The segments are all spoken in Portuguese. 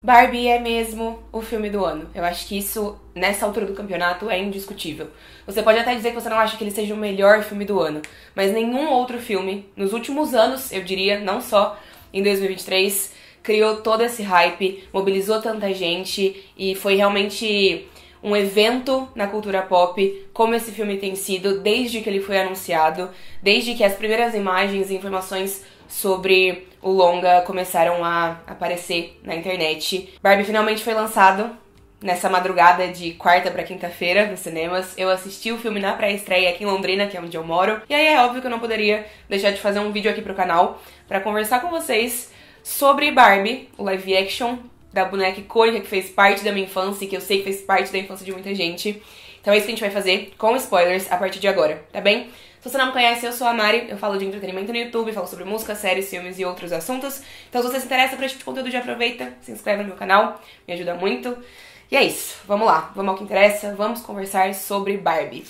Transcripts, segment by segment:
Barbie é mesmo o filme do ano. Eu acho que isso, nessa altura do campeonato, é indiscutível. Você pode até dizer que você não acha que ele seja o melhor filme do ano, mas nenhum outro filme, nos últimos anos, eu diria, não só em 2023, criou todo esse hype, mobilizou tanta gente e foi realmente um evento na cultura pop, como esse filme tem sido desde que ele foi anunciado, desde que as primeiras imagens e informações sobre o longa começaram a aparecer na internet. Barbie finalmente foi lançado nessa madrugada de quarta pra quinta-feira nos cinemas. Eu assisti o filme na pré-estreia aqui em Londrina, que é onde eu moro. E aí é óbvio que eu não poderia deixar de fazer um vídeo aqui pro canal pra conversar com vocês sobre Barbie, o live action da boneca icônica que fez parte da minha infância e que eu sei que fez parte da infância de muita gente. Então é isso que a gente vai fazer, com spoilers, a partir de agora, tá bem? Se você não me conhece, eu sou a Mari, eu falo de entretenimento no YouTube, falo sobre música, séries, filmes e outros assuntos. Então se você se interessa por esse tipo de conteúdo, já aproveita, se inscreve no meu canal, me ajuda muito. E é isso, vamos lá, vamos ao que interessa, vamos conversar sobre Barbie.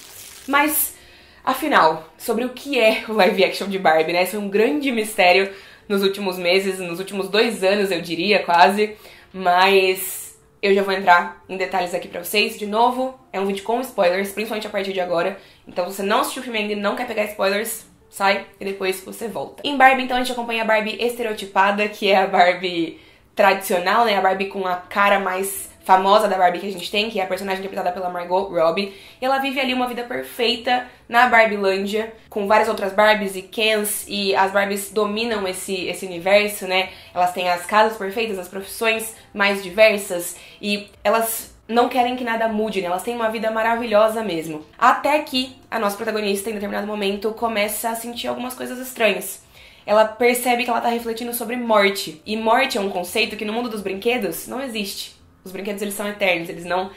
Mas, afinal, sobre o que é o live action de Barbie, né? Isso é um grande mistério nos últimos meses, nos últimos 2 anos, eu diria, quase. Mas eu já vou entrar em detalhes aqui pra vocês. De novo, é um vídeo com spoilers, principalmente a partir de agora. Então se você não assistiu o filme ainda e não quer pegar spoilers, sai e depois você volta. Em Barbie, então, a gente acompanha a Barbie estereotipada, que é a Barbie tradicional, né? A Barbie com a cara mais famosa da Barbie que a gente tem, que é a personagem interpretada pela Margot Robbie. E ela vive ali uma vida perfeita na Barbilândia, com várias outras Barbies e Kens, e as Barbies dominam esse universo, né? Elas têm as casas perfeitas, as profissões mais diversas, e elas não querem que nada mude, né? Elas têm uma vida maravilhosa mesmo. Até que a nossa protagonista, em determinado momento, começa a sentir algumas coisas estranhas. Ela percebe que ela tá refletindo sobre morte. E morte é um conceito que no mundo dos brinquedos não existe. Os brinquedos, eles são eternos, eles não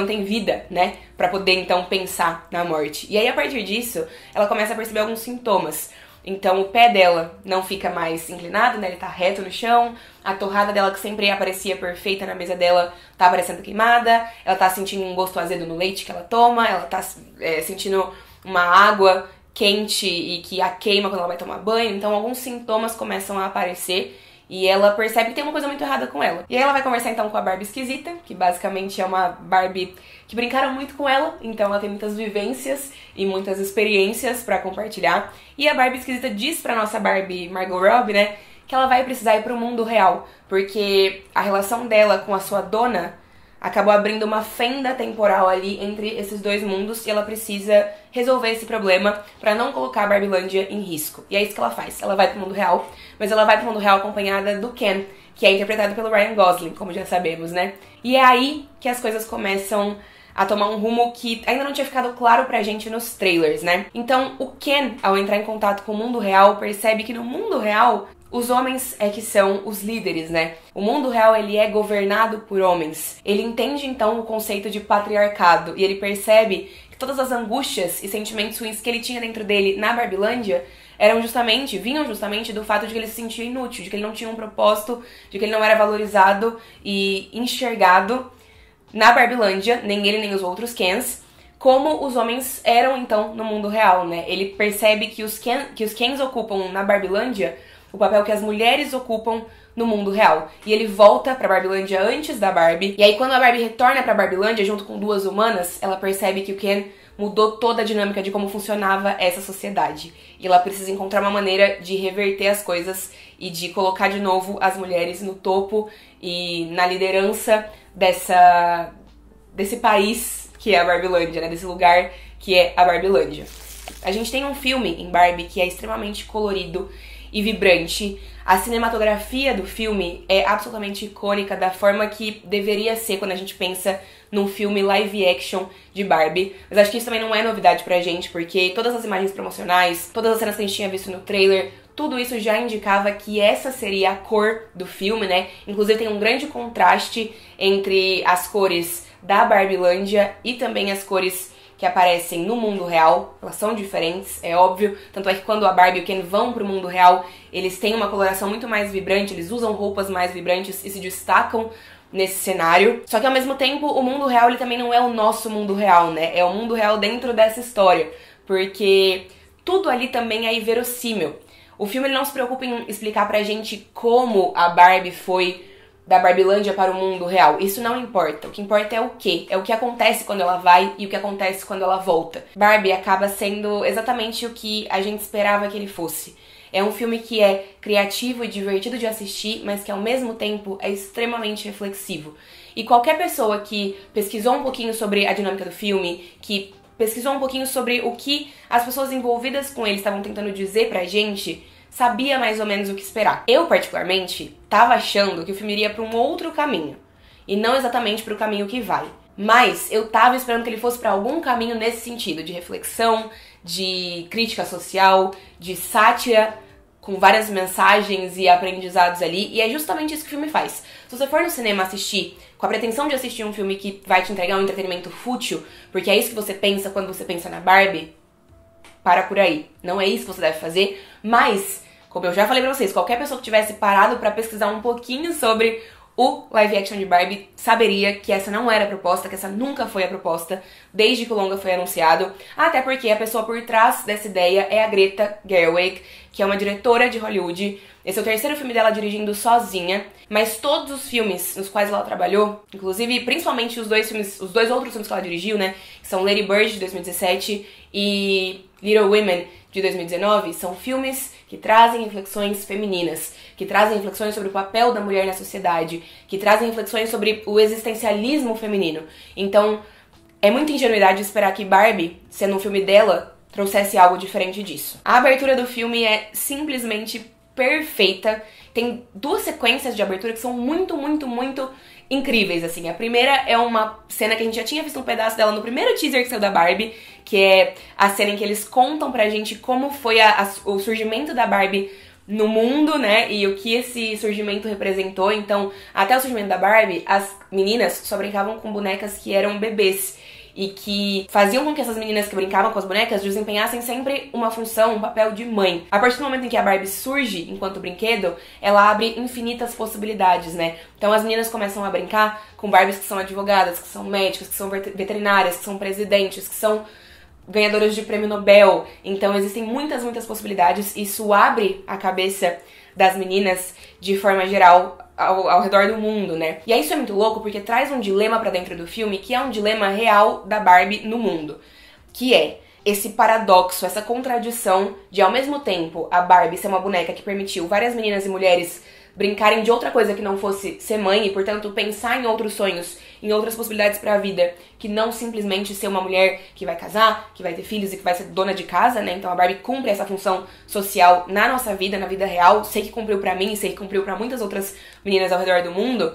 têm vida, né? Pra poder, então, pensar na morte. E aí, a partir disso, ela começa a perceber alguns sintomas. Então, o pé dela não fica mais inclinado, né? Ele tá reto no chão. A torrada dela, que sempre aparecia perfeita na mesa dela, tá aparecendo queimada. Ela tá sentindo um gosto azedo no leite que ela toma. Ela tá sentindo uma água quente e que a queima quando ela vai tomar banho. Então, alguns sintomas começam a aparecer. E ela percebe que tem uma coisa muito errada com ela. E aí ela vai conversar então com a Barbie esquisita, que basicamente é uma Barbie que brincaram muito com ela, então ela tem muitas vivências e muitas experiências pra compartilhar. E a Barbie esquisita diz pra nossa Barbie Margot Robbie, né, que ela vai precisar ir pro mundo real, porque a relação dela com a sua dona acabou abrindo uma fenda temporal ali entre esses dois mundos e ela precisa resolver esse problema pra não colocar a Barbilândia em risco. E é isso que ela faz. Ela vai pro mundo real, mas ela vai pro mundo real acompanhada do Ken, que é interpretado pelo Ryan Gosling, como já sabemos, né? E é aí que as coisas começam a tomar um rumo que ainda não tinha ficado claro pra gente nos trailers, né? Então, o Ken, ao entrar em contato com o mundo real, percebe que no mundo real os homens é que são os líderes, né? O mundo real, ele é governado por homens. Ele entende, então, o conceito de patriarcado e ele percebe que todas as angústias e sentimentos ruins que ele tinha dentro dele na Barbilândia vinham justamente do fato de que ele se sentia inútil, de que ele não tinha um propósito, de que ele não era valorizado e enxergado na Barbilândia, nem ele nem os outros Kens, como os homens eram, então, no mundo real, né? Ele percebe que os Kens ocupam na Barbilândia o papel que as mulheres ocupam no mundo real. E ele volta pra Barbilândia antes da Barbie. E aí, quando a Barbie retorna pra Barbilândia, junto com 2 humanas, ela percebe que o Ken mudou toda a dinâmica de como funcionava essa sociedade. E ela precisa encontrar uma maneira de reverter as coisas e de colocar de novo as mulheres no topo e na liderança desse país que é a Barbilândia, né? Desse lugar que é a Barbilândia. A gente tem um filme em Barbie que é extremamente colorido e vibrante. A cinematografia do filme é absolutamente icônica da forma que deveria ser quando a gente pensa num filme live action de Barbie. Mas acho que isso também não é novidade pra gente, porque todas as imagens promocionais, todas as cenas que a gente tinha visto no trailer, tudo isso já indicava que essa seria a cor do filme, né? Inclusive tem um grande contraste entre as cores da Barbilândia e também as cores que aparecem no mundo real. Elas são diferentes, é óbvio. Tanto é que quando a Barbie e o Ken vão pro mundo real, eles têm uma coloração muito mais vibrante, eles usam roupas mais vibrantes e se destacam nesse cenário. Só que ao mesmo tempo, o mundo real, ele também não é o nosso mundo real, né? É o mundo real dentro dessa história, porque tudo ali também é inverossímil. O filme, ele não se preocupa em explicar pra gente como a Barbie foi da Barbilândia para o mundo real. Isso não importa. O que importa é o quê? É o que acontece quando ela vai e o que acontece quando ela volta. Barbie acaba sendo exatamente o que a gente esperava que ele fosse. É um filme que é criativo e divertido de assistir, mas que ao mesmo tempo é extremamente reflexivo. E qualquer pessoa que pesquisou um pouquinho sobre a dinâmica do filme, que pesquisou um pouquinho sobre o que as pessoas envolvidas com ele estavam tentando dizer pra gente, sabia mais ou menos o que esperar. Eu, particularmente, tava achando que o filme iria pra um outro caminho, e não exatamente pro caminho que vai. Mas eu tava esperando que ele fosse pra algum caminho nesse sentido, de reflexão, de crítica social, de sátira, com várias mensagens e aprendizados ali, e é justamente isso que o filme faz. Se você for no cinema assistir com a pretensão de assistir um filme que vai te entregar um entretenimento fútil, porque é isso que você pensa quando você pensa na Barbie, para por aí. Não é isso que você deve fazer, mas, como eu já falei pra vocês, qualquer pessoa que tivesse parado pra pesquisar um pouquinho sobre o live action de Barbie saberia que essa não era a proposta, que essa nunca foi a proposta, desde que o longa foi anunciado, até porque a pessoa por trás dessa ideia é a Greta Gerwig, que é uma diretora de Hollywood. Esse é o terceiro filme dela dirigindo sozinha, mas todos os filmes nos quais ela trabalhou, inclusive principalmente os dois outros filmes que ela dirigiu, né, que são Lady Bird de 2017 e Little Women de 2019, são filmes que trazem reflexões femininas, que trazem reflexões sobre o papel da mulher na sociedade, que trazem reflexões sobre o existencialismo feminino. Então, é muita ingenuidade esperar que Barbie, sendo um filme dela, trouxesse algo diferente disso. A abertura do filme é simplesmente perfeita. Tem duas sequências de abertura que são muito, muito, muito incríveis, assim. A primeira é uma cena que a gente já tinha visto um pedaço dela no primeiro teaser que saiu da Barbie, que é a cena em que eles contam pra gente como foi o surgimento da Barbie no mundo, né, e o que esse surgimento representou. Então, até o surgimento da Barbie, as meninas só brincavam com bonecas que eram bebês e que faziam com que essas meninas que brincavam com as bonecas desempenhassem sempre uma função, um papel de mãe. A partir do momento em que a Barbie surge enquanto brinquedo, ela abre infinitas possibilidades, né? Então as meninas começam a brincar com Barbies que são advogadas, que são médicas, que são veterinárias, que são presidentes, que são ganhadoras de prêmio Nobel. Então existem muitas, muitas possibilidades. Isso abre a cabeça das meninas de forma geral ao redor do mundo, né? E aí isso é muito louco porque traz um dilema pra dentro do filme, que é um dilema real da Barbie no mundo, que é esse paradoxo, essa contradição de, ao mesmo tempo, a Barbie ser uma boneca que permitiu várias meninas e mulheres brincarem de outra coisa que não fosse ser mãe e, portanto, pensar em outros sonhos, em outras possibilidades pra vida, que não simplesmente ser uma mulher que vai casar, que vai ter filhos e que vai ser dona de casa, né? Então a Barbie cumpre essa função social na nossa vida, na vida real. Sei que cumpriu pra mim, sei que cumpriu pra muitas outras meninas ao redor do mundo.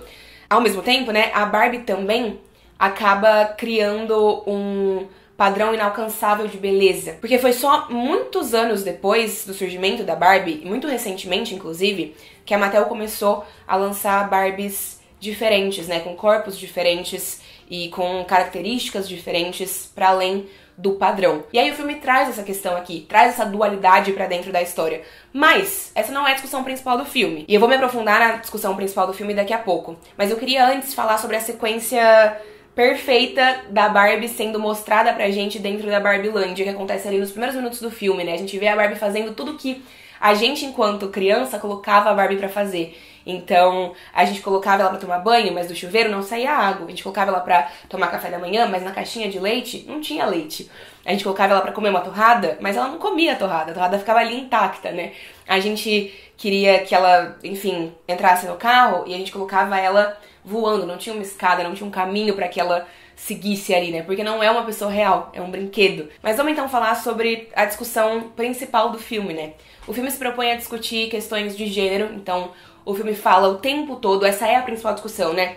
Ao mesmo tempo, né, a Barbie também acaba criando um padrão inalcançável de beleza. Porque foi só muitos anos depois do surgimento da Barbie, e muito recentemente, inclusive, que a Mattel começou a lançar Barbies diferentes, né, com corpos diferentes e com características diferentes para além do padrão. E aí o filme traz essa questão aqui, traz essa dualidade pra dentro da história. Mas essa não é a discussão principal do filme. E eu vou me aprofundar na discussão principal do filme daqui a pouco. Mas eu queria antes falar sobre a sequência perfeita da Barbie sendo mostrada pra gente dentro da Barbilândia, que acontece ali nos primeiros minutos do filme, né? A gente vê a Barbie fazendo tudo que a gente, enquanto criança, colocava a Barbie pra fazer. Então, a gente colocava ela pra tomar banho, mas do chuveiro não saía água. A gente colocava ela pra tomar café da manhã, mas na caixinha de leite não tinha leite. A gente colocava ela pra comer uma torrada, mas ela não comia a torrada ficava ali intacta, né? A gente queria que ela, enfim, entrasse no carro e a gente colocava ela voando, não tinha uma escada, não tinha um caminho pra que ela seguisse ali, né? Porque não é uma pessoa real, é um brinquedo. Mas vamos então falar sobre a discussão principal do filme, né? O filme se propõe a discutir questões de gênero, então o filme fala o tempo todo, essa é a principal discussão, né?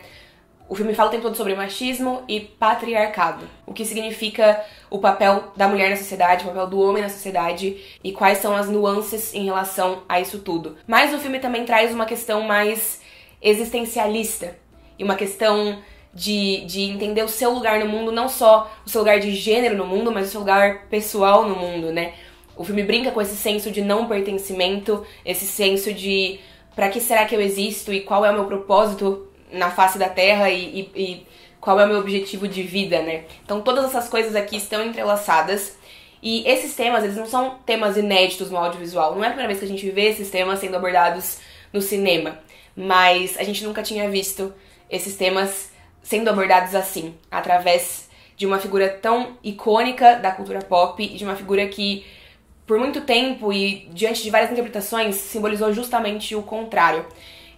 O filme fala o tempo todo sobre machismo e patriarcado, o que significa o papel da mulher na sociedade, o papel do homem na sociedade e quais são as nuances em relação a isso tudo. Mas o filme também traz uma questão mais existencialista e uma questão de entender o seu lugar no mundo, não só o seu lugar de gênero no mundo, mas o seu lugar pessoal no mundo, né? O filme brinca com esse senso de não pertencimento, esse senso de pra que será que eu existo e qual é o meu propósito na face da Terra e qual é o meu objetivo de vida, né? Então todas essas coisas aqui estão entrelaçadas e esses temas, eles não são temas inéditos no audiovisual. Não é a primeira vez que a gente vê esses temas sendo abordados no cinema. mas a gente nunca tinha visto esses temas sendo abordados assim, através de uma figura tão icônica da cultura pop e de uma figura que, por muito tempo e diante de várias interpretações, simbolizou justamente o contrário.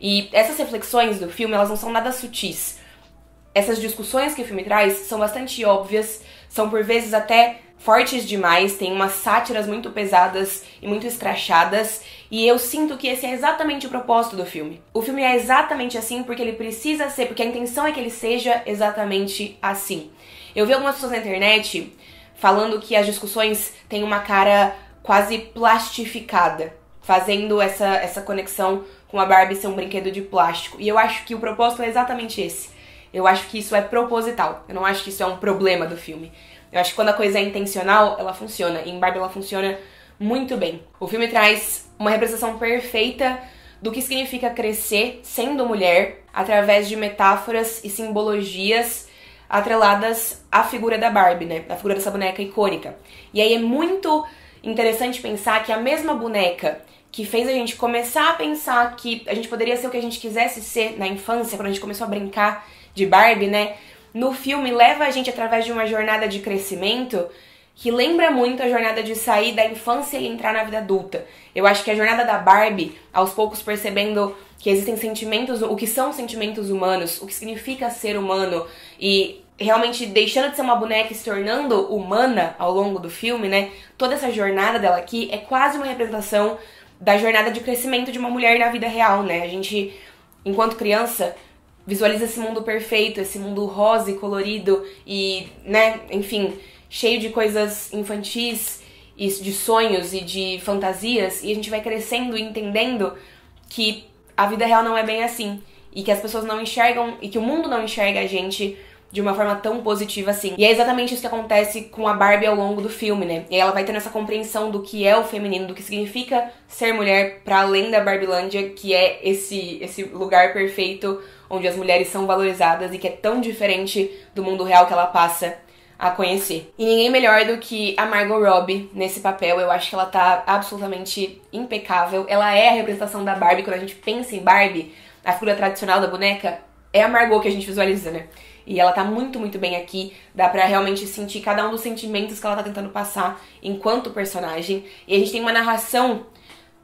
E essas reflexões do filme, elas não são nada sutis. Essas discussões que o filme traz são bastante óbvias, são por vezes até fortes demais, tem umas sátiras muito pesadas e muito escrachadas, e eu sinto que esse é exatamente o propósito do filme. O filme é exatamente assim porque ele precisa ser, porque a intenção é que ele seja exatamente assim. Eu vi algumas pessoas na internet falando que as discussões têm uma cara quase plastificada, fazendo essa conexão com a Barbie ser um brinquedo de plástico. E eu acho que o propósito é exatamente esse. Eu acho que isso é proposital. Eu não acho que isso é um problema do filme. Eu acho que quando a coisa é intencional, ela funciona. E em Barbie ela funciona muito bem. O filme traz uma representação perfeita do que significa crescer sendo mulher através de metáforas e simbologias atreladas à figura da Barbie, né? A figura dessa boneca icônica. E aí é muito interessante pensar que a mesma boneca que fez a gente começar a pensar que a gente poderia ser o que a gente quisesse ser na infância, quando a gente começou a brincar de Barbie, né? No filme leva a gente através de uma jornada de crescimento que lembra muito a jornada de sair da infância e entrar na vida adulta. Eu acho que a jornada da Barbie, aos poucos percebendo que existem sentimentos, o que são sentimentos humanos, o que significa ser humano, e realmente deixando de ser uma boneca e se tornando humana ao longo do filme, né? Toda essa jornada dela aqui é quase uma representação da jornada de crescimento de uma mulher na vida real, né? A gente, enquanto criança, visualiza esse mundo perfeito, esse mundo rosa e colorido e, né, enfim, cheio de coisas infantis e de sonhos e de fantasias, e a gente vai crescendo e entendendo que a vida real não é bem assim, e que as pessoas não enxergam, e que o mundo não enxerga a gente de uma forma tão positiva assim. E é exatamente isso que acontece com a Barbie ao longo do filme, né? E aí ela vai tendo essa compreensão do que é o feminino, do que significa ser mulher para além da Barbilândia, que é esse lugar perfeito onde as mulheres são valorizadas e que é tão diferente do mundo real que ela passa a conhecer. E ninguém melhor do que a Margot Robbie nesse papel. Eu acho que ela tá absolutamente impecável. Ela é a representação da Barbie. Quando a gente pensa em Barbie, a figura tradicional da boneca é a Margot que a gente visualiza, né? E ela tá muito, muito bem aqui. Dá pra realmente sentir cada um dos sentimentos que ela tá tentando passar enquanto personagem. E a gente tem uma narração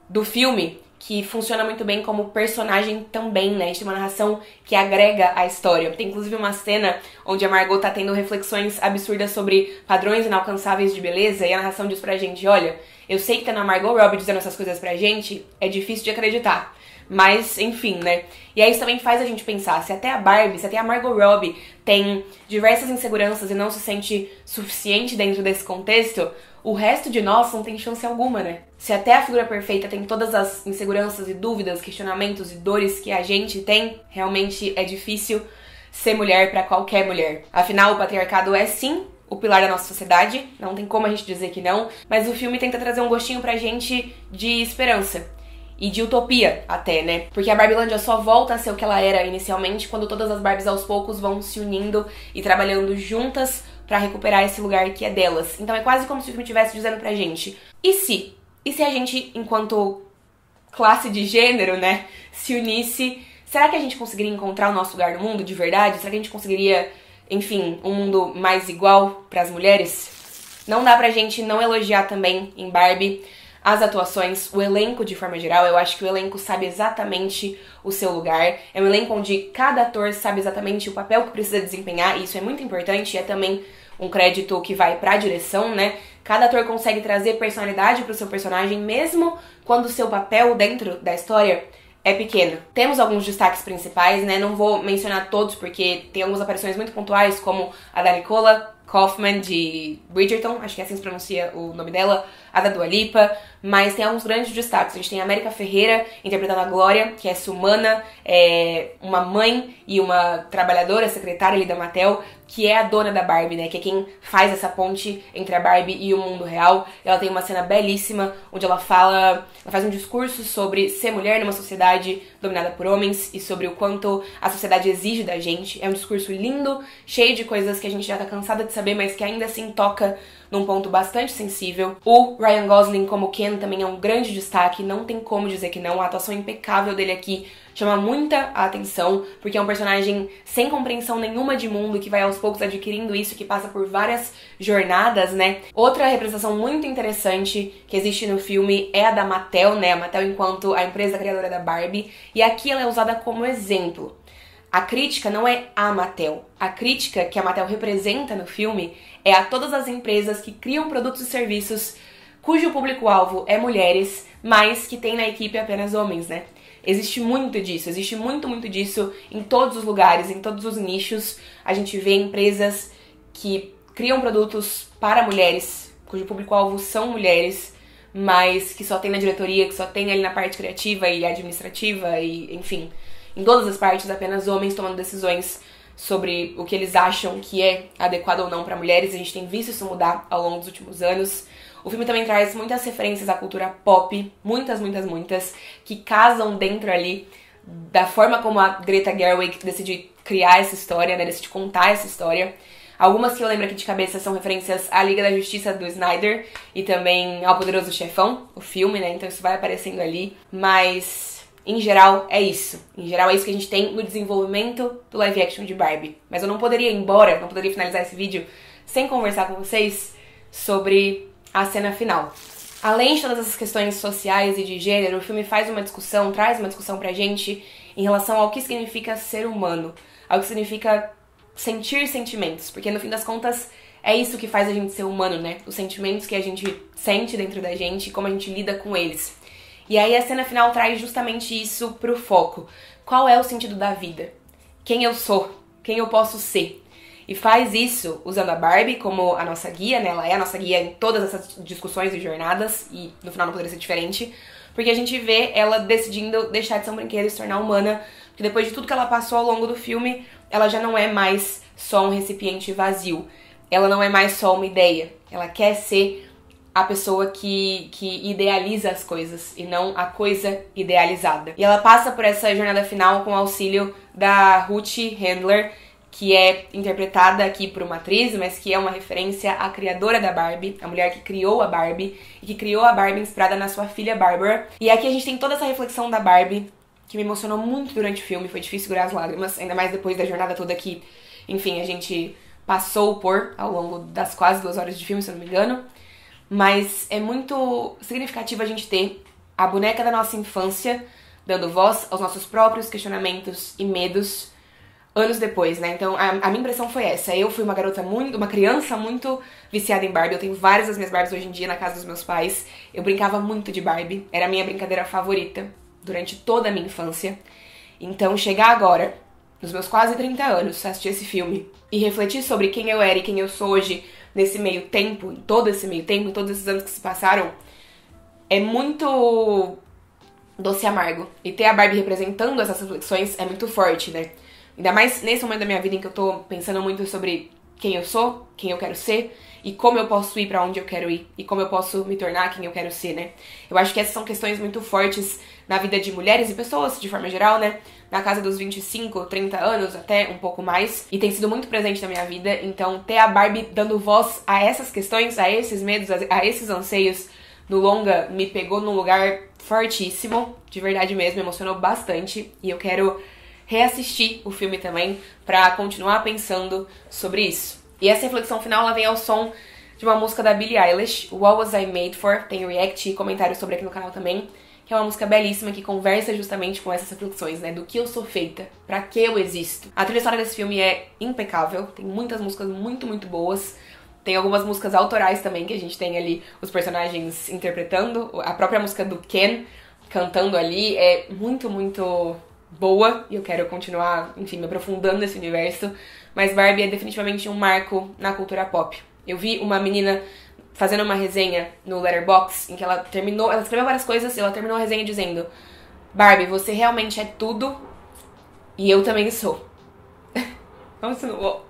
do filme que funciona muito bem como personagem também, né? A gente tem uma narração que agrega à história. Tem inclusive uma cena onde a Margot tá tendo reflexões absurdas sobre padrões inalcançáveis de beleza, e a narração diz pra gente, olha, eu sei que tá na Margot Robbie dizendo essas coisas pra gente, é difícil de acreditar. Mas, enfim, né? E aí isso também faz a gente pensar, se até a Barbie, se até a Margot Robbie tem diversas inseguranças e não se sente suficiente dentro desse contexto, o resto de nós não tem chance alguma, né? Se até a figura perfeita tem todas as inseguranças e dúvidas, questionamentos e dores que a gente tem, realmente é difícil ser mulher pra qualquer mulher. Afinal, o patriarcado é sim o pilar da nossa sociedade, não tem como a gente dizer que não, mas o filme tenta trazer um gostinho pra gente de esperança. E de utopia até, né? Porque a Barbilândia só volta a ser o que ela era inicialmente quando todas as Barbies aos poucos vão se unindo e trabalhando juntas pra recuperar esse lugar que é delas. Então é quase como se o filme estivesse dizendo pra gente, e se? E se a gente, enquanto classe de gênero, né, se unisse, será que a gente conseguiria encontrar o nosso lugar no mundo de verdade? Será que a gente conseguiria, enfim, um mundo mais igual pras mulheres? Não dá pra gente não elogiar também em Barbie as atuações, o elenco de forma geral. Eu acho que o elenco sabe exatamente o seu lugar. É um elenco onde cada ator sabe exatamente o papel que precisa desempenhar, e isso é muito importante, e é também um crédito que vai pra direção, né? Cada ator consegue trazer personalidade pro seu personagem, mesmo quando o seu papel dentro da história é pequeno. Temos alguns destaques principais, né? Não vou mencionar todos, porque tem algumas aparições muito pontuais, como a da Nicola Kaufman, de Bridgerton, acho que assim se pronuncia o nome dela, a da Dua Lipa, mas tem alguns grandes destaques. A gente tem a América Ferreira interpretando a Glória, que é essa-humana, uma mãe e uma trabalhadora, secretária ali da Mattel, que é a dona da Barbie, né, que é quem faz essa ponte entre a Barbie e o mundo real. Ela tem uma cena belíssima, onde ela faz um discurso sobre ser mulher numa sociedade dominada por homens e sobre o quanto a sociedade exige da gente. É um discurso lindo, cheio de coisas que a gente já tá cansada de saber, mas que ainda assim toca num ponto bastante sensível. O Ryan Gosling como Ken também é um grande destaque, não tem como dizer que não. A atuação impecável dele aqui chama muita atenção, porque é um personagem sem compreensão nenhuma de mundo, que vai aos poucos adquirindo isso, que passa por várias jornadas, né? Outra representação muito interessante que existe no filme é a da Mattel, né? A Mattel enquanto a empresa criadora da Barbie, e aqui ela é usada como exemplo. A crítica não é a Mattel. A crítica que a Mattel representa no filme é a todas as empresas que criam produtos e serviços cujo público-alvo é mulheres, mas que tem na equipe apenas homens, né? Existe muito disso, existe muito disso em todos os lugares, em todos os nichos. A gente vê empresas que criam produtos para mulheres, cujo público-alvo são mulheres, mas que só tem na diretoria, que só tem ali na parte criativa e administrativa e, enfim, em todas as partes apenas homens tomando decisões sobre o que eles acham que é adequado ou não para mulheres. A gente tem visto isso mudar ao longo dos últimos anos. O filme também traz muitas referências à cultura pop, muitas, que casam dentro ali da forma como a Greta Gerwig decide criar essa história, né, decide contar essa história. Algumas que eu lembro aqui de cabeça são referências à Liga da Justiça do Snyder e também ao Poderoso Chefão, o filme, né, então isso vai aparecendo ali, mas em geral é isso. Em geral é isso que a gente tem no desenvolvimento do live action de Barbie. Mas eu não poderia ir embora, não poderia finalizar esse vídeo sem conversar com vocês sobre a cena final. Além de todas essas questões sociais e de gênero, o filme faz uma discussão, traz uma discussão pra gente em relação ao que significa ser humano, ao que significa sentir sentimentos, porque no fim das contas é isso que faz a gente ser humano, né? Os sentimentos que a gente sente dentro da gente e como a gente lida com eles. E aí a cena final traz justamente isso pro foco. Qual é o sentido da vida? Quem eu sou? Quem eu posso ser? E faz isso usando a Barbie como a nossa guia, né? Ela é a nossa guia em todas essas discussões e jornadas, e no final não poderia ser diferente, porque a gente vê ela decidindo deixar de ser um brinquedo e se tornar humana, porque depois de tudo que ela passou ao longo do filme, ela já não é mais só um recipiente vazio. Ela não é mais só uma ideia. Ela quer ser a pessoa que idealiza as coisas e não a coisa idealizada. E ela passa por essa jornada final com o auxílio da Ruth Handler, que é interpretada aqui por uma atriz, mas que é uma referência à criadora da Barbie, a mulher que criou a Barbie, e que criou a Barbie inspirada na sua filha Barbara. E aqui a gente tem toda essa reflexão da Barbie, que me emocionou muito durante o filme, foi difícil segurar as lágrimas, ainda mais depois da jornada toda que, enfim, a gente passou por ao longo das quase 2 horas de filme, se eu não me engano. Mas é muito significativo a gente ter a boneca da nossa infância dando voz aos nossos próprios questionamentos e medos anos depois, né? Então a minha impressão foi essa. Eu fui uma criança muito viciada em Barbie. Eu tenho várias das minhas Barbies hoje em dia na casa dos meus pais. Eu brincava muito de Barbie. Era a minha brincadeira favorita durante toda a minha infância. Então chegar agora, nos meus quase 30 anos, assistir esse filme e refletir sobre quem eu era e quem eu sou hoje nesse meio tempo, em todo esse meio tempo, em todos esses anos que se passaram, é muito doce e amargo. E ter a Barbie representando essas reflexões é muito forte, né? Ainda mais nesse momento da minha vida em que eu tô pensando muito sobre quem eu sou, quem eu quero ser e como eu posso ir pra onde eu quero ir e como eu posso me tornar quem eu quero ser, né? Eu acho que essas são questões muito fortes na vida de mulheres e pessoas de forma geral, né? Na casa dos 25, 30 anos, até um pouco mais, e tem sido muito presente na minha vida. Então ter a Barbie dando voz a essas questões, a esses medos, a esses anseios no longa me pegou num lugar fortíssimo, de verdade mesmo, me emocionou bastante, e eu quero reassistir o filme também pra continuar pensando sobre isso. E essa reflexão final ela vem ao som de uma música da Billie Eilish, What Was I Made For? Tem react e comentários sobre aqui no canal também, que é uma música belíssima que conversa justamente com essas reflexões, né, do que eu sou feita, pra que eu existo. A trilha sonora desse filme é impecável, tem muitas músicas muito boas. Tem algumas músicas autorais também, que a gente tem ali os personagens interpretando. A própria música do Ken cantando ali é muito boa. E eu quero continuar, enfim, me aprofundando nesse universo. Mas Barbie é definitivamente um marco na cultura pop. Eu vi uma menina fazendo uma resenha no Letterboxd, em que ela escreveu várias coisas e ela terminou a resenha dizendo: Barbie, você realmente é tudo e eu também sou. Nossa, não vou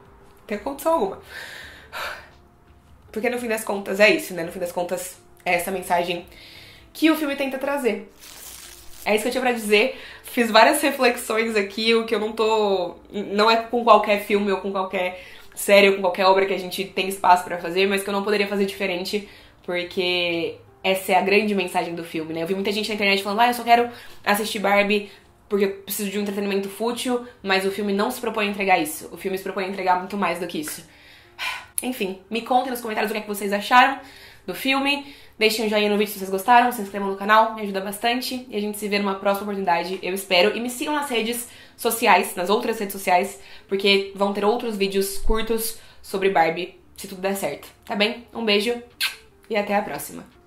ter condição alguma. Porque no fim das contas é isso, né? No fim das contas é essa mensagem que o filme tenta trazer. É isso que eu tinha pra dizer. Fiz várias reflexões aqui, o que eu não é com qualquer filme ou com qualquer série ou com qualquer obra que a gente tem espaço pra fazer, mas que eu não poderia fazer diferente, porque essa é a grande mensagem do filme, né? Eu vi muita gente na internet falando, eu só quero assistir Barbie porque eu preciso de um entretenimento fútil, mas o filme não se propõe a entregar isso. O filme se propõe a entregar muito mais do que isso. Enfim, me contem nos comentários o que é que vocês acharam do filme. Deixem um joinha no vídeo se vocês gostaram, se inscrevam no canal, me ajuda bastante. E a gente se vê numa próxima oportunidade, eu espero. E me sigam nas redes sociais, nas outras redes sociais, porque vão ter outros vídeos curtos sobre Barbie, se tudo der certo. Tá bem? Um beijo e até a próxima.